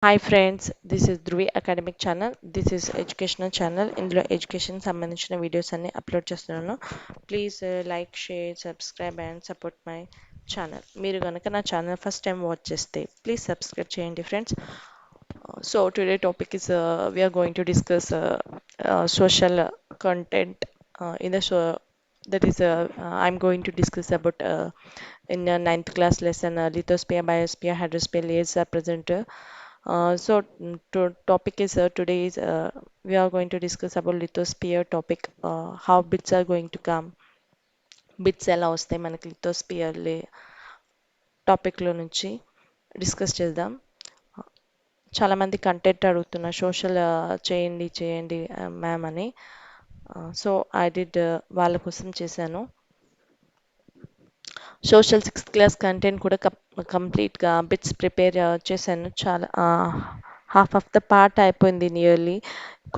Hi friends, this is Dhruvi academic channel. This is educational channel. ఇందులో education సంబంధించిన videos అన్ని upload చేస్తున్నాను. Please like, share, subscribe and support my channel. మీరు కనుక నా ఛానల్ ఫస్ట్ టైం వాచ్ చేస్తే please subscribe చేయండి friends. So today topic is we are going to discuss social content in the show. That is I'm going to discuss about in ninth class lesson lithosphere, biosphere, hydrosphere layers are present. Topic is today is we are going to discuss about lithosphere topic. How bits are going to come, bits ఎలా వస్తాయి మనకి lithosphere topic లో నుంచి discuss చేద్దాం. చాలా మంది content అడుగుతున్నారు, social చేయండి చేయండి మ్యామ్ అని. సో ఐ డిడ్ వాళ్ళ కోసం చేశాను. సోషల్ సిక్స్త్ క్లాస్ కంటెంట్ కూడా కంప్లీట్గా బిట్స్ ప్రిపేర్ చేశాను. చాలా హాఫ్ ఆఫ్ ద పార్ట్ అయిపోయింది నియర్లీ.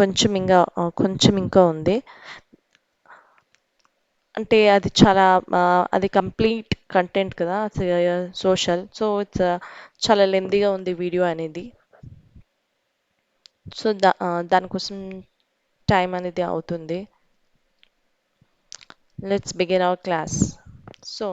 కొంచెం ఇంకా ఉంది. అంటే అది చాలా అది కంప్లీట్ కంటెంట్ కదా సోషల్. సో ఇట్స్ చాలా లెందీగా ఉంది వీడియో అనేది. సో దానికోసం టైం అనేది అవుతుంది. Let's begin our class. So,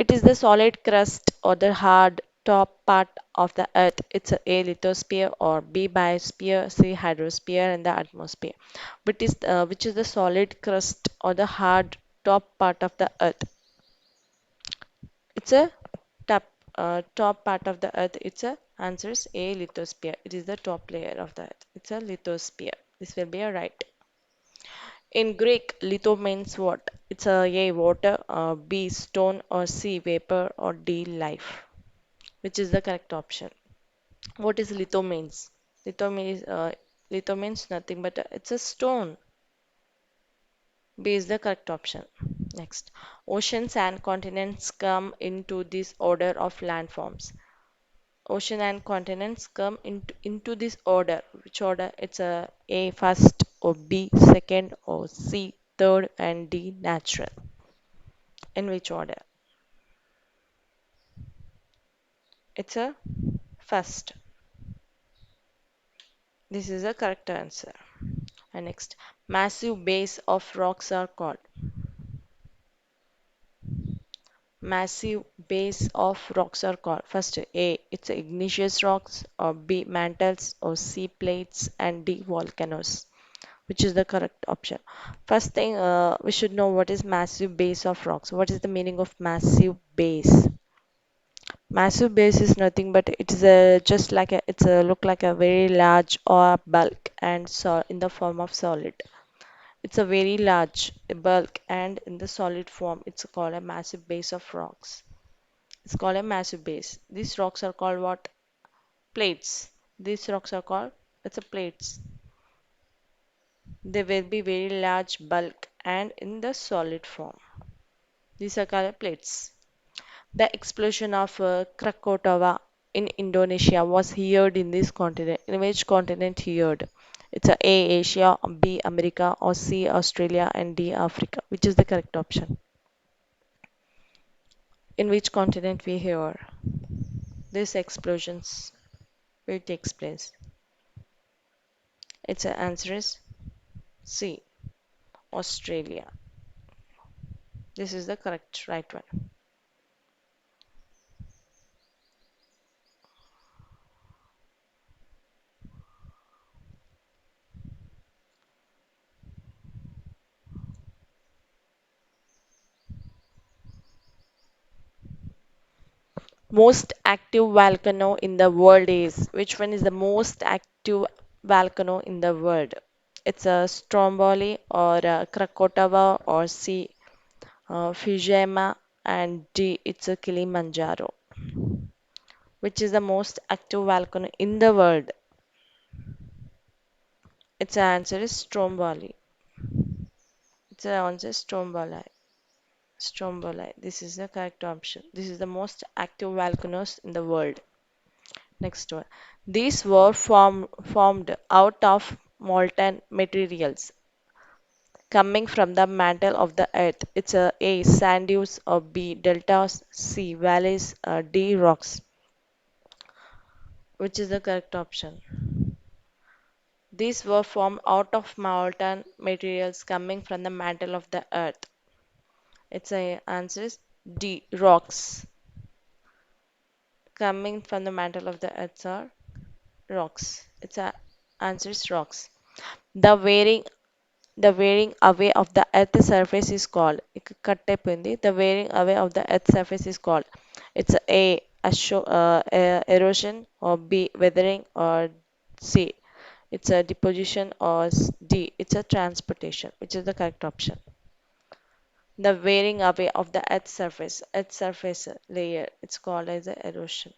it is the solid crust or the hard top part of the earth. It's A lithosphere or B biosphere, C hydrosphere and the atmosphere. Which is the solid crust or the hard top part of the earth? It's a top top part of the earth. It's a answer is A lithosphere. It is the top layer of the earth. It's a lithosphere. This will be a right. In Greek, litho means what? It's A water, B stone, or C vapor, or D life. Which is the correct option? What is litho means? Litho means litho means nothing but it's a stone. B is the correct option. Next, oceans and continents come into this order of landforms. Ocean and continents come into this order. Which order? It's A first, or B second, or C third, and D natural. In which order? It's a first. This is the correct answer. And next, massive base of rocks are called. Massive base of rocks are called. First, A, it's igneous rocks, or B, mantles, or C, plates, and D, volcanoes. Which is the correct option? First thing, we should know what is massive base of rocks. What is the meaning of massive base? Massive base is nothing but it is a just like a it's a look like a very large or bulk and so in the form of solid. It's a very large bulk and in the solid form. It's called a massive base of rocks. It's called a massive base. These rocks are called what? Plates. These rocks are called it's a plates. They will be very large bulk and in the solid form. These are called plates. The explosion of Krakatoa in Indonesia was heard in this continent. In which continent heard? It's A Asia, B America, or C Australia, and D Africa. Which is the correct option? In which continent we hear these explosions will take place? Its answer is C Australia. This is the correct right one. Most active volcano in the world is which one is the most active volcano in the world? It's a Stromboli or a Krakatoa or C Fujiama and D it's a Kilimanjaro. Which is the most active volcano in the world? Its answer is Stromboli. Its answer is Stromboli. Stromboli. This is the correct option. This is the most active volcanoes in the world. Next one. These were formed out of molten materials coming from the mantle of the earth. It's A sand dunes or B deltas, C valleys, D rocks. which is the correct option. These were formed out of molten materials coming from the mantle of the earth. Its a answer is D. Rocks. Coming from the mantle of the earth are rocks. Its a answer is rocks. The wearing the wearing away of the earth's surface is called. Cut అయిపోయింది. The wearing away of the earth's surface is called. It's erosion, or B, weathering, or C, it's a deposition, or D, it's a transportation, which is the correct option. The wearing away of the earth's surface layer, it's called as a erosion.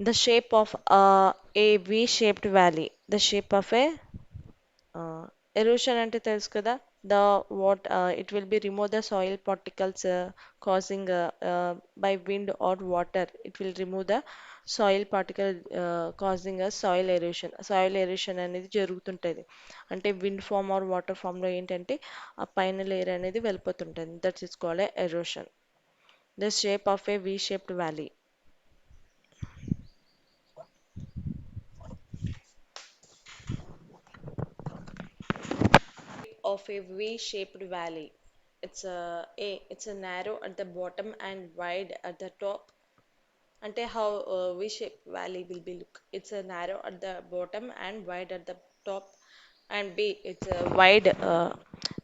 The shape of a V-shaped valley. The shape of a erosion అంటే తెలుసు కదా, the what it will be remove the soil particles causing by wind or water. It will remove the soil particle causing a soil erosion అనేది జరుగుతుంటది. అంటే wind form or water form లో ఏంటంటే ఆ పైన layer అనేది వెళ్ళిపోతుంటుంది. That is called a erosion. The shape of a V-shaped valley. Of a V-shaped valley. It's a narrow at the bottom and wide at the top. Ante how V-shaped valley will be look. It's a narrow at the bottom and wide at the top. And B, it's a wide.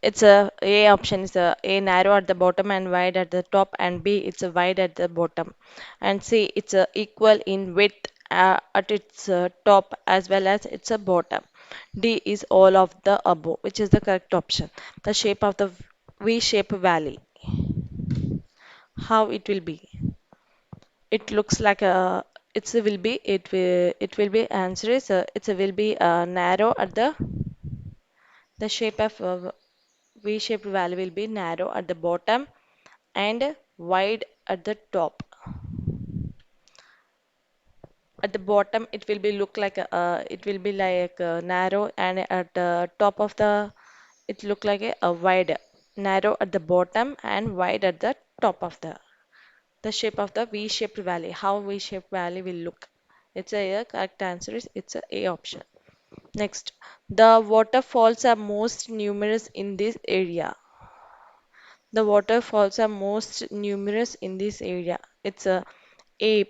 It's a option is a narrow at the bottom and wide at the top, and B, it's a wide at the bottom, and C, it's a equal in width at its top as well as its a bottom. D is all of the above, which is the correct option. The shape of the V-shaped valley. How it will be? It looks like a. It will be answer is it will be narrow at the shape of V-shaped valley will be narrow at the bottom and wide at the top. At the bottom, it will be look like it will be like narrow, and at the top of the it look like a wide, narrow at the bottom and wide at the top of the shape of the V-shaped valley. How V-shaped valley will look? It's a correct answer is it's a option. Next, the waterfalls are most numerous in this area. The waterfalls are most numerous in this area. It's a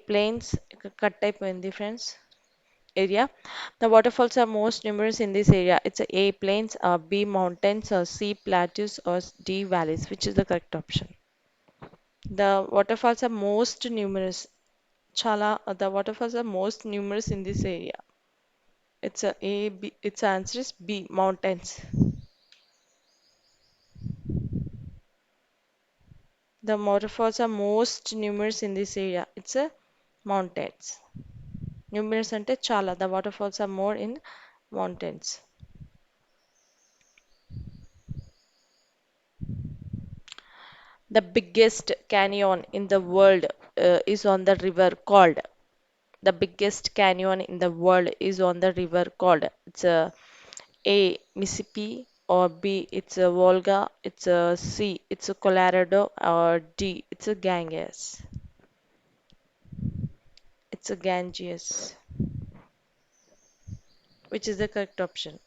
plains cut type in the friends area. The waterfalls are most numerous in this area. It's A plains, B mountains, or C plateaus, or D valleys, which is the correct option. The waterfalls are most numerous. The waterfalls are most numerous in this area. It's A, B. Its answer is B mountains. The waterfalls are most numerous in this area. It's a mountains. Numerous ante chala. The waterfalls are more in mountains. The biggest canyon in the world is on the river called. The biggest canyon in the world is on the river called. It's A Mississippi, or B it's a Volga, it's a C it's a Colorado, or D it's a Ganges. It's a Ganges, which is the correct option.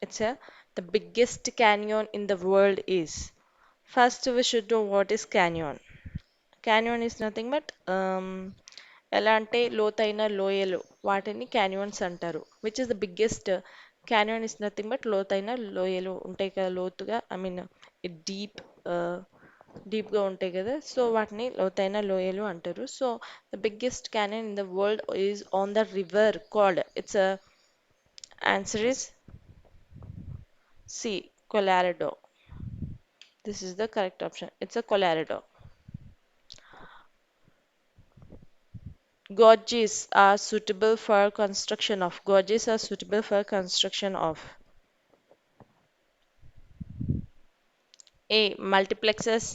It's a the biggest canyon in the world is. First, we should know what is canyon. Canyon is nothing but ఎలా అంటే లోతైన లోయలు వాటిని canyons అంటారు. Which is the biggest canyon is nothing but లోతైన లోయలు ఉంటాయి కదా, లోతుగా ఐ మీన్ డీప్ డీప్గా ఉంటాయి కదా, సో వాటిని లోతైన లోయలు అంటారు. So the biggest canyon in the world is on the river called. It's answer is C Colorado. This is the correct option. It's a Colorado. Gorges are suitable for construction of A. Multiplexes,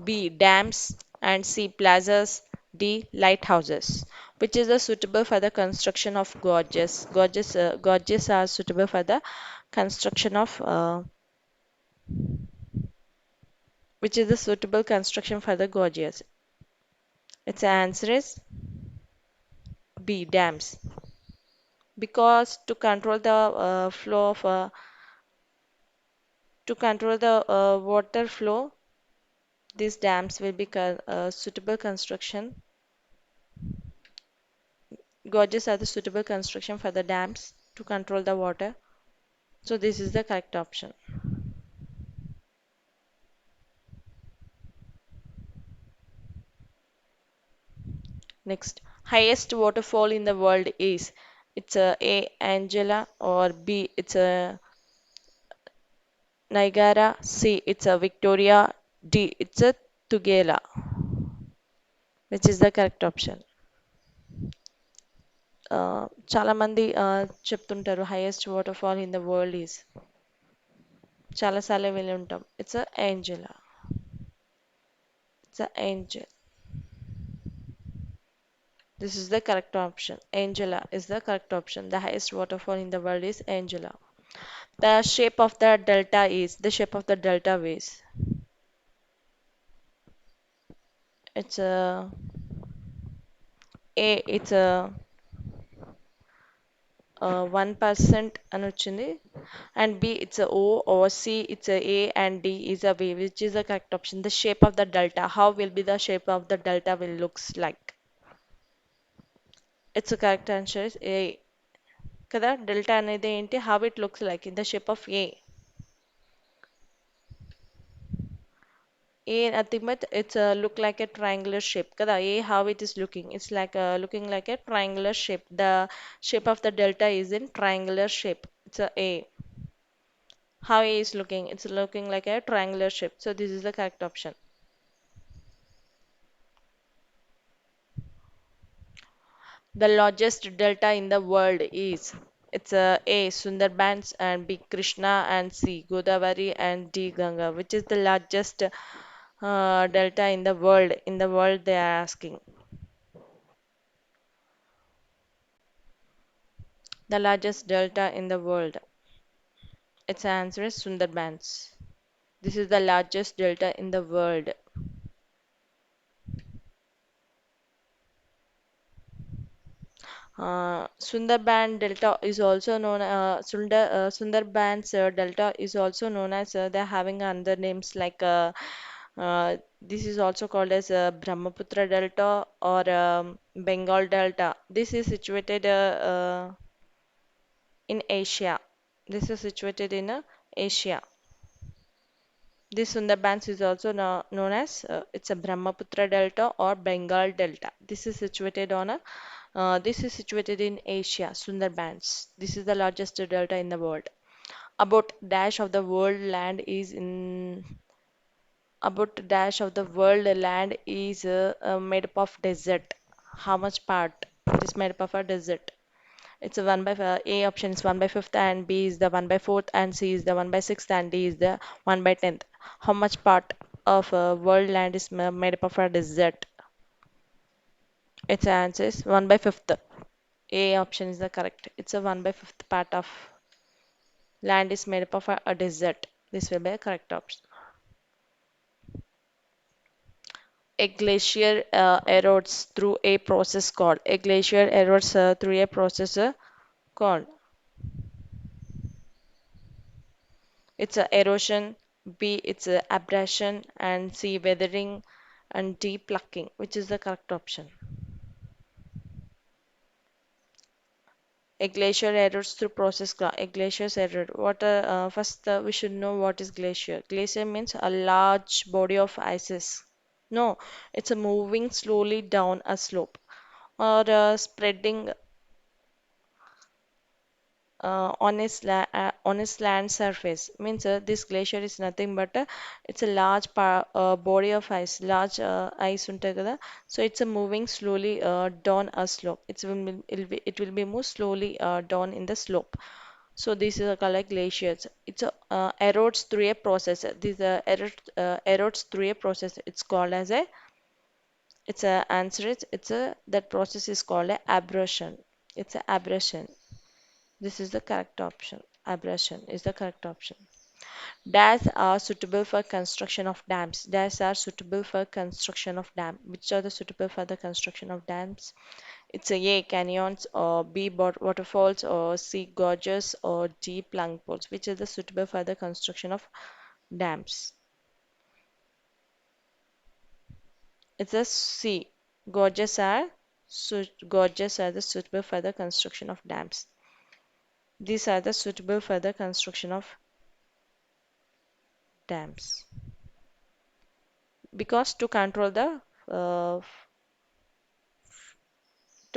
B. Dams, and C. Plazas, D. Lighthouses. Which is suitable for the construction of gorges? Gorges are suitable for the construction of which is the suitable construction for the gorges. Its answer is B, dams. Because to control the water flow, these dams will be suitable construction. Gorges are the suitable construction for the dams to control the water. So this is the correct option. Next, highest waterfall in the world is it's A Angela or B it's a Niagara, C it's a Victoria, D it's a Tugela, which is the correct option. చాలా మంది చెప్తుంటారు highest waterfall in the world is చాలాసార్లు వెళ్ళి ఉంటాం it's a Angela it's a Angel this is the correct option Angela is the correct option. The highest waterfall in the world is Angela. The shape of the delta is the shape of the delta waves. It's it's a 1% అని వచ్చింది and B it's a O or C it's a and D is a V, which is the correct option. The shape of the delta, how will be the shape of the delta will looks like? It's a correct answer is A కదా. Delta అనేది ఏంటి, how it looks like in the shape of A nothing but it's a look like a triangular shape kada. A how it is looking, it's like looking like a triangular shape. The shape of the delta is in triangular shape. It's a how A is looking, it's looking like a triangular shape. So this is the correct option. The largest delta in the world is it's A Sundarbans and B Krishna and C Godavari and D Ganga. Which is the largest delta in the world? In the world they are asking. The largest delta in the world. Its answer is Sundarbans. This is the largest delta in the world. Sundarban Delta is also known Sundarbans Delta is also known as they're having other names like this is also called as Brahmaputra Delta or Bengal Delta. This is situated in Asia. This is situated in Asia. This Sundarbans is also known as it's a Brahmaputra Delta or Bengal Delta. This is situated in Asia, Sundarbans. This is the largest delta in the world. About dash of the world land is in about dash of the world land is made up of desert. How much part it is made up of a desert? It's a 1 by A option is 1 by 5th and B is the 1 by 4th and C is the 1 by 6th and D is the 1 by 10th. How much part of world land is made up of a desert? Its answer is 1 by 5th. A option is the correct. It's a 1 by 5th part of land is made up of a desert. This will be a correct option. A glacier erodes through a process called. A glacier erodes through a process called. It's a erosion, B it's a abrasion, and C weathering, and D plucking, which is the correct option. A glacier erodes through process. A glacier's erode. First, we should know what is glacier. Glacier means a large body of ices. No, it's a moving slowly down a slope or spreading on its land surface. Means this glacier is nothing but it's a large body of ice, large ice ఉంటాయి కదా. So it's a moving slowly down a slope. It will be move slowly down in the slope. So this is a called glaciers. It's a erodes through a process. This erodes through a process. It's called as a it's a answer. It's a that process is called a abrasion. It's a abrasion. This is the correct option. Abrasion is the correct option. Dash are suitable for construction of dams. Dash are suitable for construction of dam. Which are the suitable for the construction of dams? It's A canyons or B waterfalls or C gorges or D plunk pools. Which is the suitable for the construction of dams? It's a C. Gorges are gorges are the suitable for the construction of dams. These are the suitable for the construction of dams because uh, to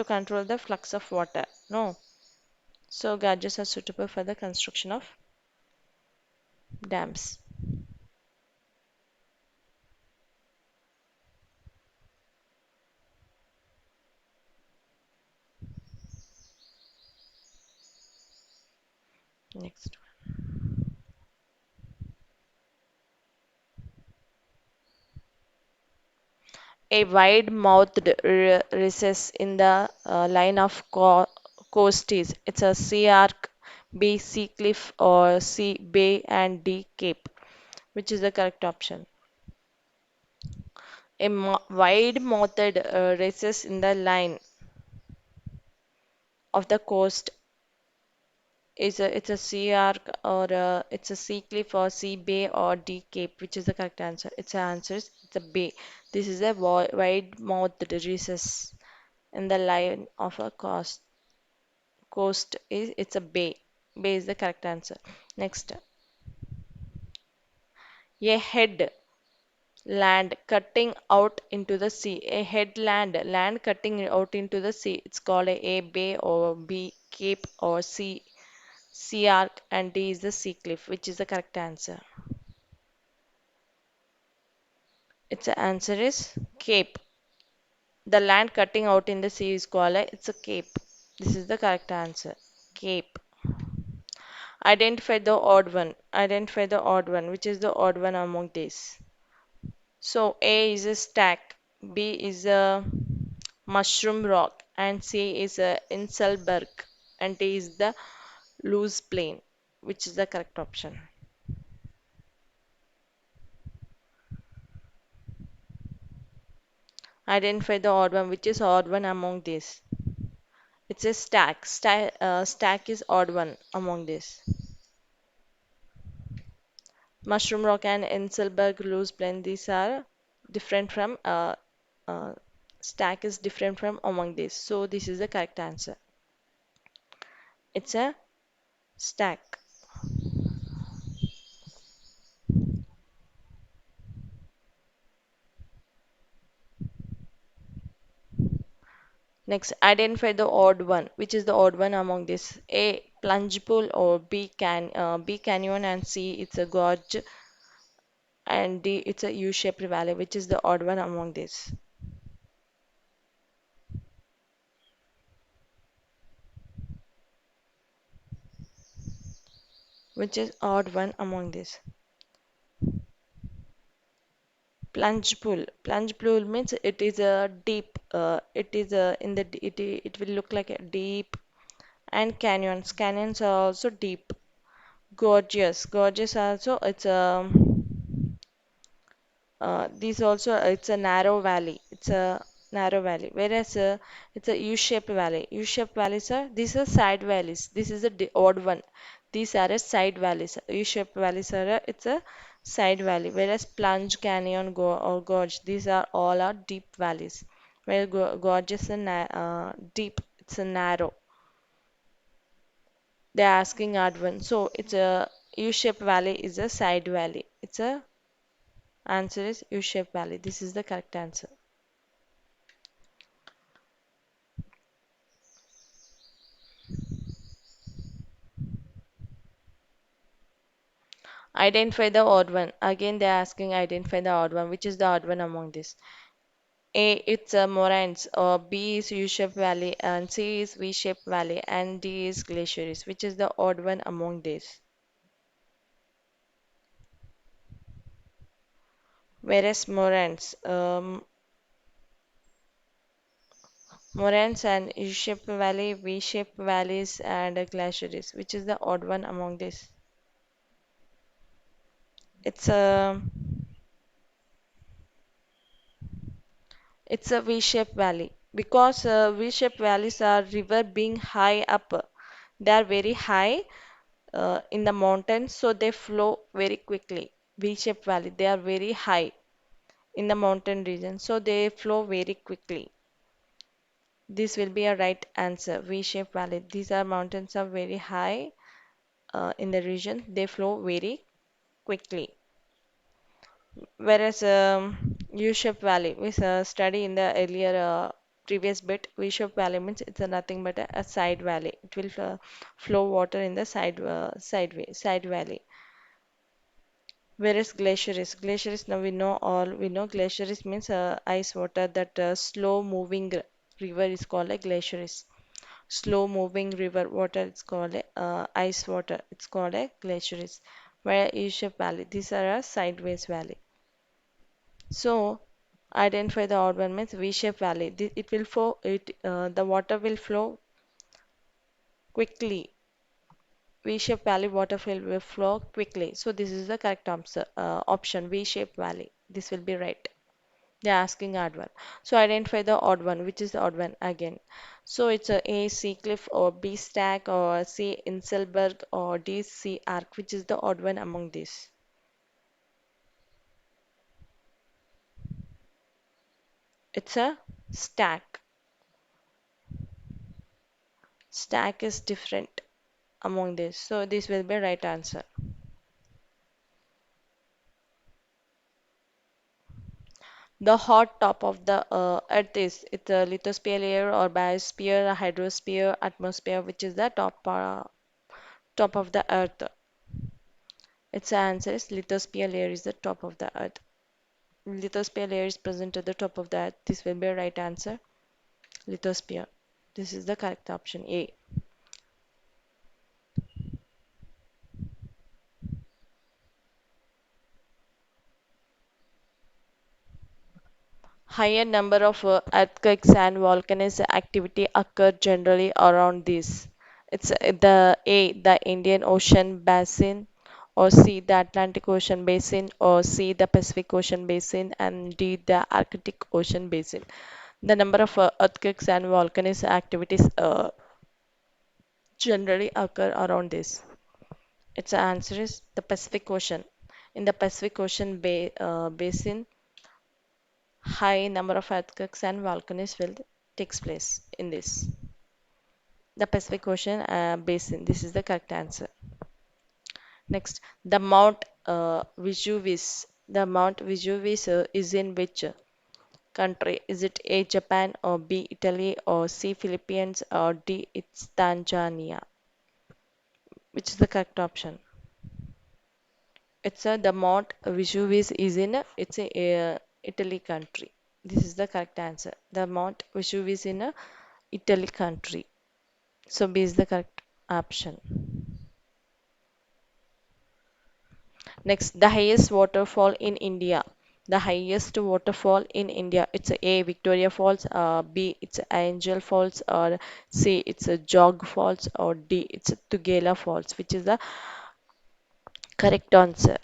control the flux of water. No, so gauges are suitable for the construction of dams. Next, a wide-mouthed recess in the line of coast is it's a sea arc, B sea cliff, or C bay and D cape, which is the correct option. A wide-mouthed recess in the line of the coast is a it's a sea arc or it's a sea cliff or sea bay or D cape, which is the correct answer. Its answer is it's a bay. This is a wide-mouthed recess in the line of a coast is it's a bay. Bay is the correct answer. Next, a head land cutting out into the sea. A headland land cutting out into the sea. It's called a bay or B cape or sea arc and D is the sea cliff, which is the correct answer. Its answer is cape. The land cutting out in the sea is called it's a cape. This is the correct answer. Cape. Identify the odd one. Identify the odd one. Which is the odd one among these? So A is a stack, B is a mushroom rock, and C is a inselberg, and D is the loose plane. Which is the correct option? Identify the odd one. Which is odd one among these? It's a stack. Stack is odd one among these. Mushroom rock and inselberg loose plane. These are different from uh, stack is different from among these. So this is the correct answer. It's a stack. Next, identify the odd one. Which is the odd one among this? A. Plunge pool or B. Canyon and C. It's a gorge and D. It's a U-shaped valley. Which is the odd one among this? Which is odd one among this? Plunge pool. Plunge pool means it is a deep. It is a in the it will look like a deep and canyons. Canyons are also deep. Gorgeous. Gorgeous also it's a these also it's a narrow valley. It's a narrow valley. Whereas it's a U-shaped valley. U-shaped valleys are these are side valleys. This is a odd one. These are a side valleys. U-shaped valleys are it's a side valley. Whereas plunge, canyon, go or gorge, these are all are deep valleys. Where gorge is a deep. It's a narrow. They're asking odd one. So it's a U-shaped valley is a side valley. It's a answer is U-shaped valley. This is the correct answer. Identify the odd one. Again, they're asking identify the odd one. Which is the odd one among this? A, it's a moraines, or B is U-shaped valley, and C is V-shaped valley, and D is glaciers. Which is the odd one among these? Whereas moraines and U-shaped valley, V-shaped valleys, and glaciers. Which is the odd one among these? It's a V-shaped valley because V-shaped valleys are river being high up. They are very high in the mountains, so they flow very quickly. V-shaped valley, they are very high in the mountain region, so they flow very quickly. This will be a right answer. V-shaped valley. These are mountains are very high in the region. They flow very quickly. Whereas U-shaped valley, we study in the earlier previous bit, V-shaped valley means it's a nothing but a side valley. It will flow water in the side valley. Whereas glacier is now we know glacier is means ice water that slow moving river is called a glacier is. Slow moving river water it's called a ice water. It's called a glacier is. Where U-shaped valley, these are a sideways valley. So identify the odd one means V-shaped valley. It will flow. The water will flow quickly. V-shaped valley water will flow quickly. So this is the correct answer. Option V-shaped valley. This will be right. They're asking odd one. So identify the odd one. Which is the odd one again? So it's A C cliff or B stack or C Inselberg or D C arc. Which is the odd one among these? It's a stack. Stack is different among this. So this will be right answer. The hot top of the Earth is it's a lithosphere layer or biosphere, a hydrosphere, atmosphere, which is the top of the Earth. Its answer is lithosphere layer is the top of the Earth. Lithosphere layer is present at the top of the Earth. This will be a right answer. Lithosphere. This is the correct option A. Higher number of earthquakes and volcanic activity occur generally around this. It's the Indian Ocean Basin, or C the Atlantic Ocean Basin, or C the Pacific Ocean Basin, and D the Arctic Ocean Basin. The number of earthquakes and volcanic activities generally occur around this. Its answer is the Pacific Ocean. In the Pacific Ocean Basin, high number of earthquakes and volcanoes will takes place in this. The Pacific Ocean basin. This is the correct answer. Next, the Mount Vesuvius. The Mount Vesuvius is in which country? Is it A, Japan, or B, Italy, or C, Philippines, or D, it's Tanzania? Which is the correct option? It's the Mount Vesuvius is in it's a Italy country. This is the correct answer. The Mount Vesuvius in a Italy country. So B is the correct option. Next, the highest waterfall in India. The highest waterfall in India. It's A, Victoria Falls, B, it's Angel Falls, or C, it's a Jog Falls, or D, it's Tugela Falls, which is the correct answer.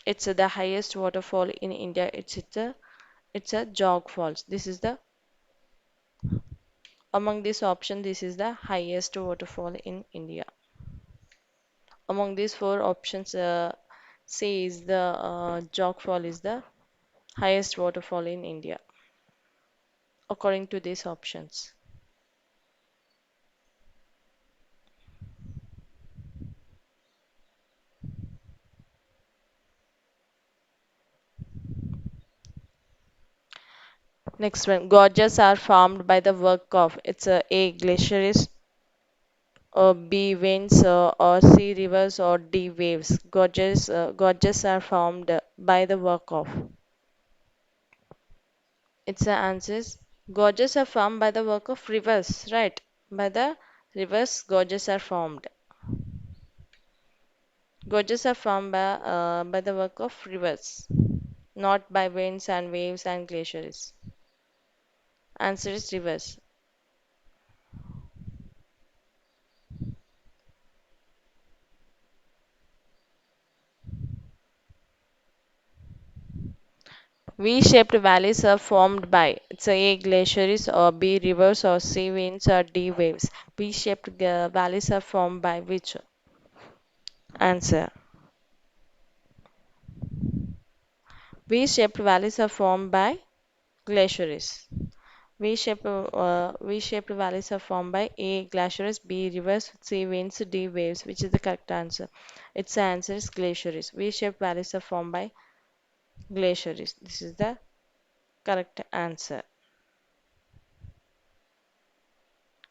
It's the highest waterfall in India. It's a Jog Falls. This is the among this option. This is the highest waterfall in India. Among these four options, C is the Jog Fall is the highest waterfall in India, according to these options. Next one, gorges are formed by the work of it's A glaciers, or B winds, or C rivers, or D waves. Gorges are formed by the work of. Its the answers. Gorges are formed by the work of rivers, right? By the rivers, gorges are formed. Gorges are formed by the work of rivers, not by winds and waves and glaciers. Answer is rivers. V-shaped valleys are formed by it's A glaciers or B rivers or C winds or D waves. V-shaped valleys are formed by which answer? V-shaped valleys are formed by glaciers. V-shaped valleys are formed by A glaciers, B rivers, C winds, D waves, which is the correct answer. Its answer is glaciers. V-shaped valleys are formed by glaciers. This is the correct answer.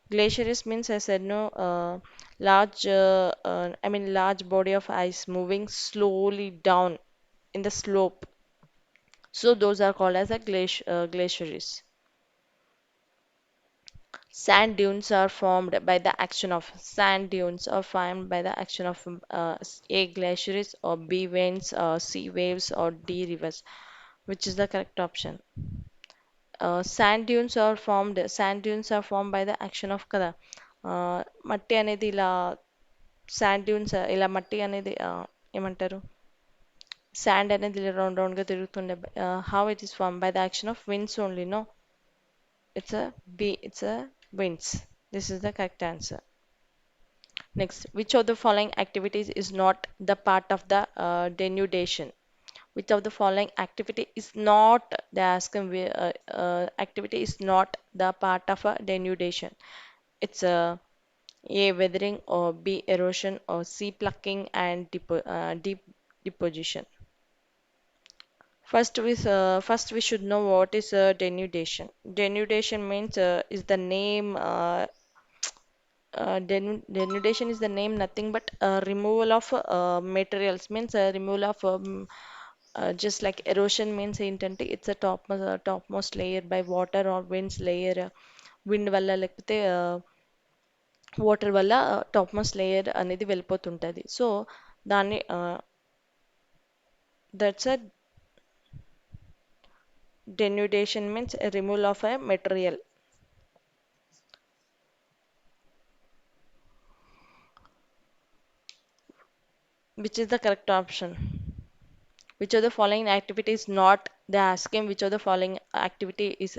Glaciers means I said no, large body of ice moving slowly down in the slope. So those are called as a glaciers. Sand dunes are formed by the action of A glaciers or B winds or C waves or D rivers, which is the correct option. Sand dunes are formed by the action of కదా మట్టి అనేది ఇలా sand dunes ఇలా మట్టి అనేది ఏమంటారు sand అనేది ఇలా రౌండ్ రౌండ్ గా తిరుగుతుండే how it is form by the action of winds only no it's a winds. This is the correct answer. Next, which of the following activities is not the part of the denudation? Which of the following activity is not the activity is not the part of a denudation? It's A weathering or B erosion or C plucking and deep deposition. First we should know what is denudation. Denudation means is the name denudation is the name nothing but removal of materials means removal of just like erosion means ఏంటంటే it's a topmost layer by water or winds layer wind వల్ల లేకపోతే water వల్ల టాప్మోస్ట్ layer అనేది వెళ్ళిపోతుంటది so దాన్ని that's a denudation means a removal of a material. Which is the correct option? Which of the following activity is not they asking which of the following activity is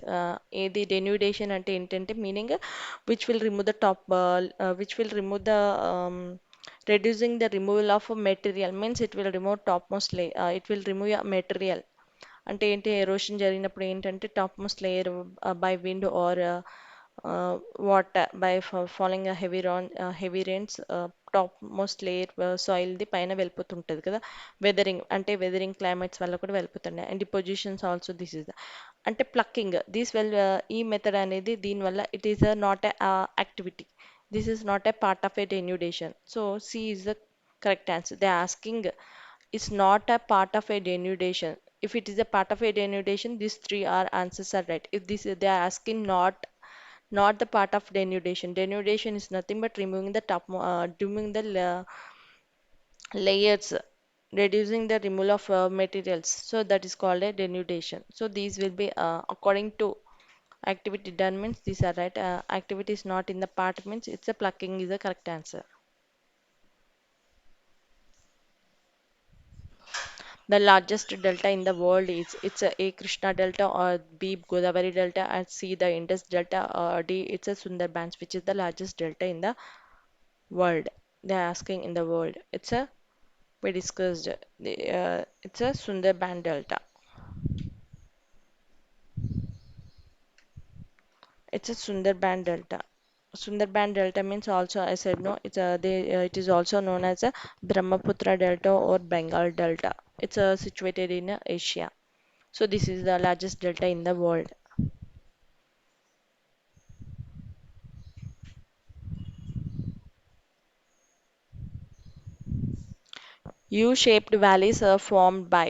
ఏది denudation అంటే ఏంటంటే meaning which will remove the which will remove the reducing the removal of a material means it will remove topmost layer it will remove a material అంటే ఏంటి erosion జరిగినప్పుడు ఏంటంటే top most layer by wind or water by following heavy rains top most layer soil ది పైన వెళ్ళిపోతుంటది కదా weathering అంటే weathering climates వల్ల కూడా వెళ్ళిపోతుండే and depositions also this is the అంటే ప్లక్కింగ్ దిస్ వెల్ ఈ మెథడ్ అనేది దీనివల్ల it is not a activity this is not a part of a denudation so C is the correct answer they are asking is not a part of a denudation if it is a part of a denudation these three are answers are right if this they are asking not the part of denudation is nothing but removing the removing the layers reducing the removal of materials so that is called a denudation so these will be according to activity done means these are right activity is not in the part means it's a plucking is the correct answer. The largest delta in the world is it's A Krishna Delta or B Godavari Delta and C the Indus Delta or D it's a Sundarbans which is the largest delta in the world. They are asking in the world. It's a we discussed it's a Sundarban Delta. It's a Sundarban Delta. Sundarban Delta means also I said no. It is also known as a Brahmaputra Delta or Bengal Delta. It's situated in Asia. So this is the largest delta in the world. U-shaped valleys are formed by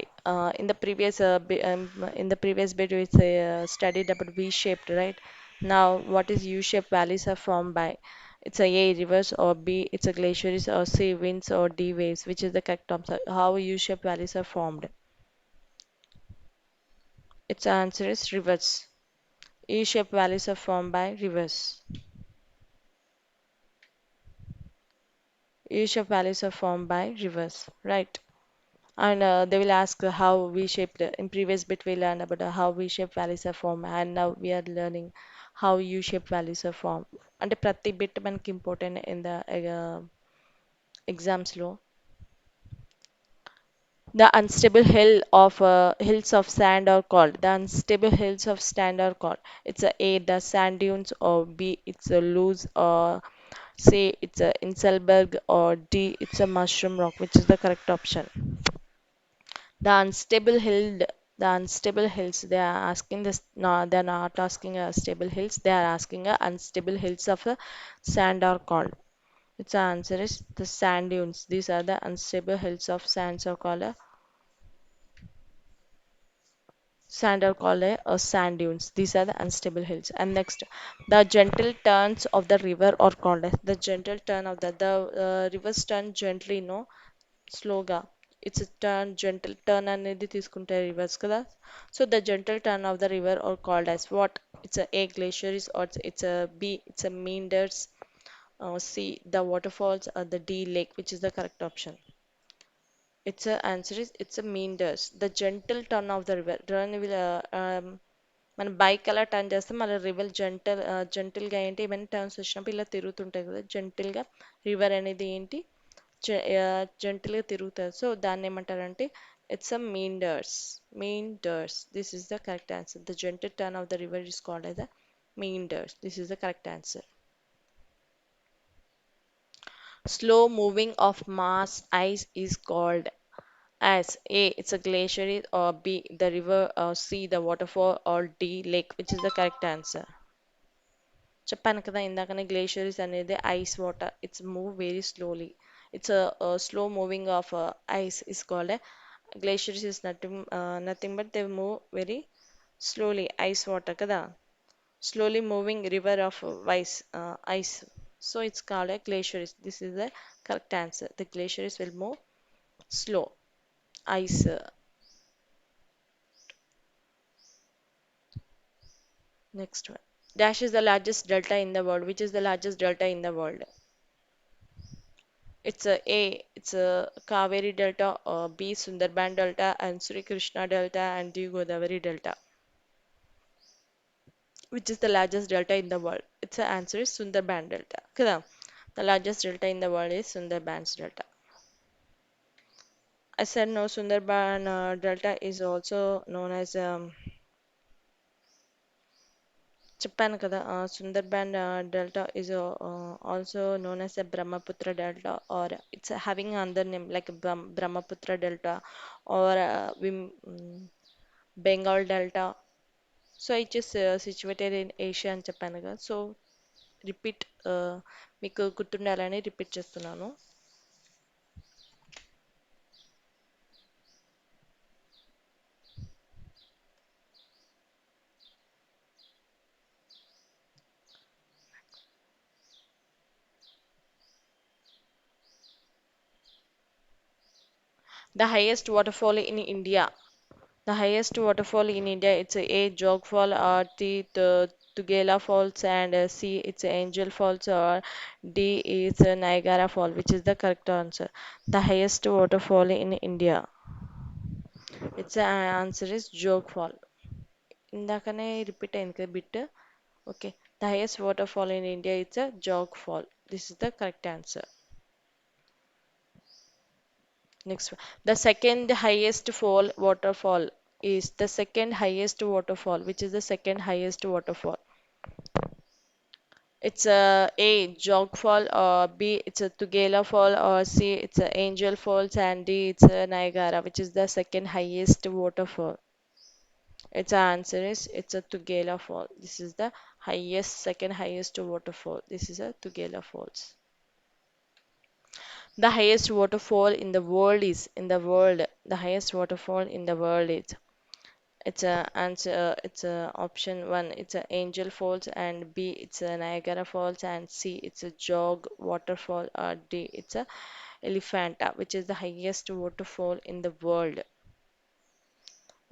in the previous bit we studied about V-shaped, right? Now, what is U-shaped valleys are formed by? It's A rivers or B it's a glaciers or C winds or D waves, which is the correct answer. How U-shaped valleys are formed? Its answer is rivers. U-shaped valleys are formed by rivers. U-shaped valleys are formed by rivers, right? And they will ask how we shaped in previous bit we learned about how we shape values are formed, and now we are learning how U shape values are formed. అంటే ప్రతి bit మనకి important in the exams లో. The unstable hills of sand are called. The unstable hills of sand are called. It's A, the sand dunes, or B, it's a loose, or C, it's a Inselberg, or D, it's a mushroom rock, which is the correct option. The unstable hill, the unstable hills. They are asking this. No, they are not asking stable hills. They are asking unstable hills of sand are called. Its answer is the sand dunes. These are the unstable hills of sands are called sand are called sand dunes. These are the unstable hills. And next, the gentle turns of the river are called the gentle turn of the rivers turn gently, no, స్లోగా. It's turn gentle turn అనేది తీసుకుంటే rivers కదా. So the gentle turn of the river are called as what? It's A glaciers or it's B it's meanders, C the water falls or the D lake, which is the correct option. It's answer is it's meanders. The gentle turn of the river turn will మనం bike అలా turn చేస్తాం, మళ్ళీ river జెంటల్గా ఏంటి ఏమైనా turns వచ్చినప్పుడు ఇలా తిరుగుతుంటాయి కదా జెంటల్గా. River అనేది ఏంటి జెంటల్గా తిరుగుతుంది. సో దాన్ని ఏమంటారంటే it's a meanders. Meanders, this is the correct answer. The gentle turn of the river is called as a meanders. This is the correct answer. Slow moving of mass ice is called as A, it's a glacier, or B, the river, or C, the waterfall, or D, lake, which is the correct answer. చెప్పాను కదా ఇందాకనే glaciers అనేది ice water, it's move very slowly. It's slow moving of ice is called glaciers is nothing but they move very slowly. Ice water కదా, slowly moving river of ice. So it's called a glaciers. This is the correct answer. The glaciers will move slow. Ice. Next one. Dash is the largest delta in the world. Which is the largest delta in the world? It's A. It's a Kaveri Delta, B. Sundarban Delta, and Sri Krishna Delta, and D. Godavari Delta. Which is the largest delta in the world? Its answer is Sundarban Delta. Kada. The largest delta in the world is Sundarban's Delta. I said no, Sundarban Delta is also known as చెప్పాను కదా Sundarban Delta is also known as a Brahmaputra Delta, or it's having another name like Brahmaputra Delta, or Bengal Delta. So it is situated in Asia అని చెప్పాను కదా. So repeat, మీకు గుర్తుండాలని repeat చేస్తున్నాను. The highest waterfall in India. The highest waterfall in India, it's A, Jog Fall, or T, the Tugela Falls, and C, it's Angel Falls, or D is Niagara Fall, which is the correct answer. The highest waterfall in India. Its answer is Jog Fall. ఇందాకనే repeat అయింది కదా bit. Okay, the highest waterfall in India it's a Jog fall. This is the correct answer. Next one. The second highest fall waterfall is the second highest waterfall. Which is the second highest waterfall? It's A, Jog Fall, or B, it's a Tugela Fall, or C, it's a Angel Falls, and D, it's a Niagara, which is the second highest waterfall. Its answer is it's a Tugela Fall. This is the highest, second highest waterfall. This is a Tugela Falls. The highest waterfall in the world is in the world. The highest waterfall in the world is. It's a answer. It's a option one. It's a Angel Falls, and B. It's a Niagara Falls, and C. It's a Jog waterfall, or D. It's a Elephanta, which is the highest waterfall in the world.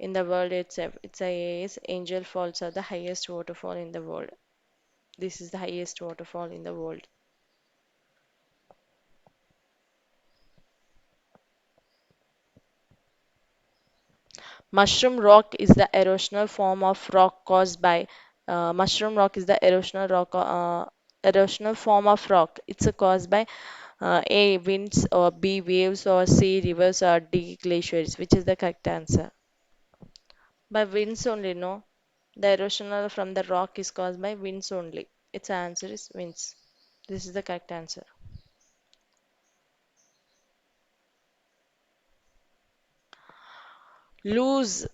In the world itself, it's a is Angel Falls are the highest waterfall in the world. This is the highest waterfall in the world. Mushroom rock is the erosional form of rock caused by mushroom rock is the erosional form of rock. It's caused by A winds or B waves or C rivers or D glaciers, which is the correct answer. By winds only, no. The erosional from the rock is caused by winds only. Its answer is winds. This is the correct answer. Loose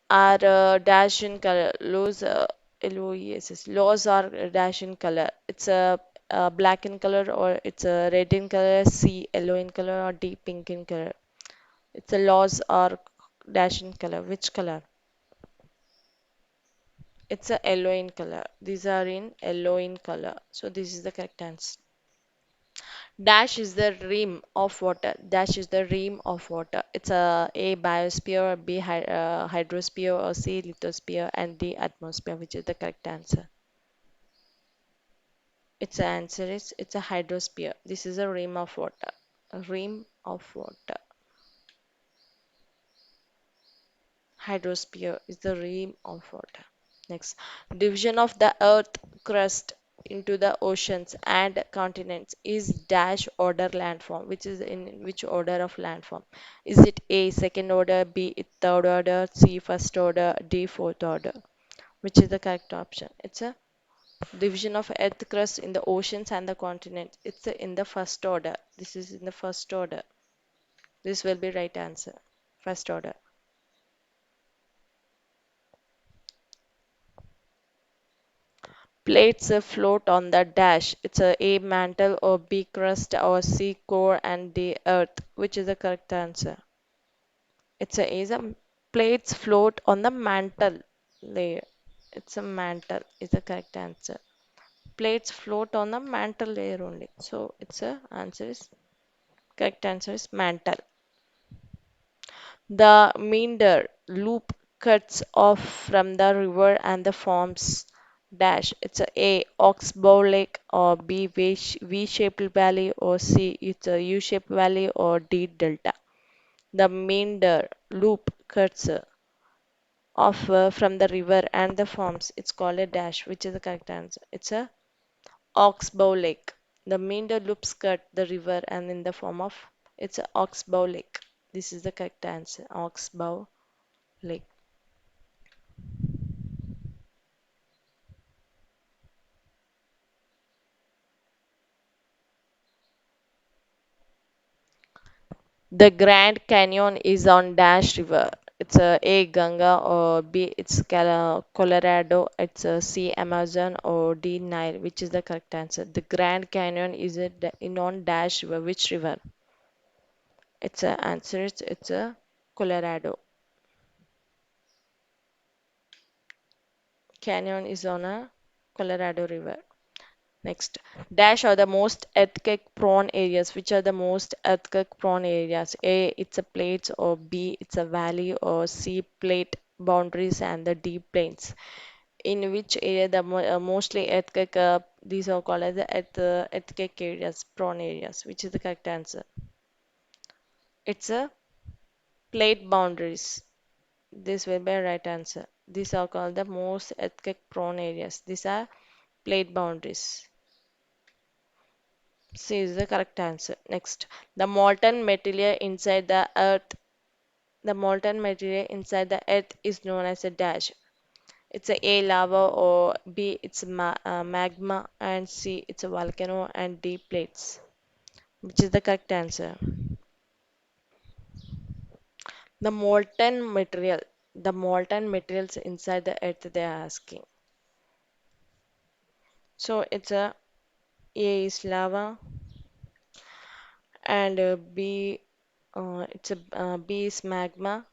are dash in color. Loose, LOESS. Lows are dash in color. It's a black in color or it's a red in color, C yellow in color or D pink in color. It's a laws are dash in color. Which color? It's a yellow in color. These are in yellow in color. So this is the correct answer. Dash is the rim of water. Dash is the rim of water. It's A biosphere, B hydrosphere, or C lithosphere, and D atmosphere, which is the correct answer. Its answer is it's a hydrosphere. This is a rim of water. A rim of water. Hydrosphere is the rim of water. Next, division of the earth crust into the oceans and continents is dash order landform, which is in which order of landform? Is it A second order, B third order, C first order, D fourth order? Which is the correct option? It's a division of earth crust in the oceans and the continents. It's in the first order. This is in the first order. This will be right answer. First order. Plates float on the dash. It's A mantle or B crust or C core and D earth. Which is the correct answer? It's a is a plates float on the mantle layer. It's a mantle is the correct answer. Plates float on the mantle layer only. So it's a answer is correct answer is mantle. The meander loop cuts off from the river and the forms dash. It's A oxbow lake or B V-shaped valley or C it's a U-shaped valley or D delta. The meander loop cuts off from the river and the forms. It's called a dash, which is the correct answer. It's a oxbow lake. The meander loops cut the river and in the form of it's a oxbow lake. This is the correct answer. Oxbow lake. The Grand Canyon is on Dash River. It's A Ganga or B it's Colorado. It's C Amazon or D Nile, which is the correct answer. The Grand Canyon is in on Dash River. Which river? It's a answer. It's a Colorado. Canyon is on a Colorado River. Next, dash are the most earthquake prone areas. Which are the most earthquake prone areas? A, it's a plains, or B, it's a valley, or C, plate boundaries, and the deep plains. In which area the mostly earthquake, these are called as the earthquake areas, prone areas. Which is the correct answer? It's a plate boundaries. This will be a right answer. These are called the most earthquake prone areas. These are plate boundaries. C is the correct answer. Next, the molten material inside the earth. The molten material inside the earth is known as a dash. It's a lava or B it's magma and C it's a volcano and D plates. Which is the correct answer? The molten material. The molten materials inside the earth they are asking. So it's A is lava and B it's a B is magma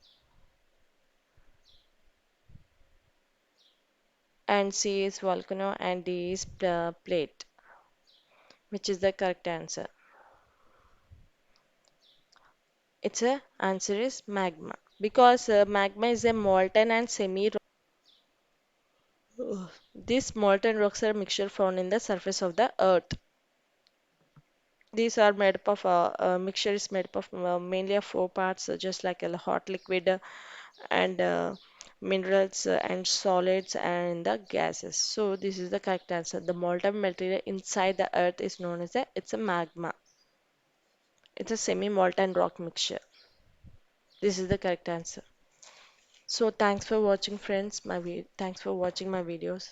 and C is volcano and D is plate, which is the correct answer. Its a answer is magma because magma is a molten and semi. These molten rocks are a mixture found in the surface of the earth. These are made up of mixture is made up of mainly of four parts, just like a hot liquid, and minerals and solids and the gases. So this is the correct answer. The molten material inside the earth is known as it's a magma. It's a semi-molten rock mixture. This is the correct answer. So thanks for watching friends. Thanks for watching my videos.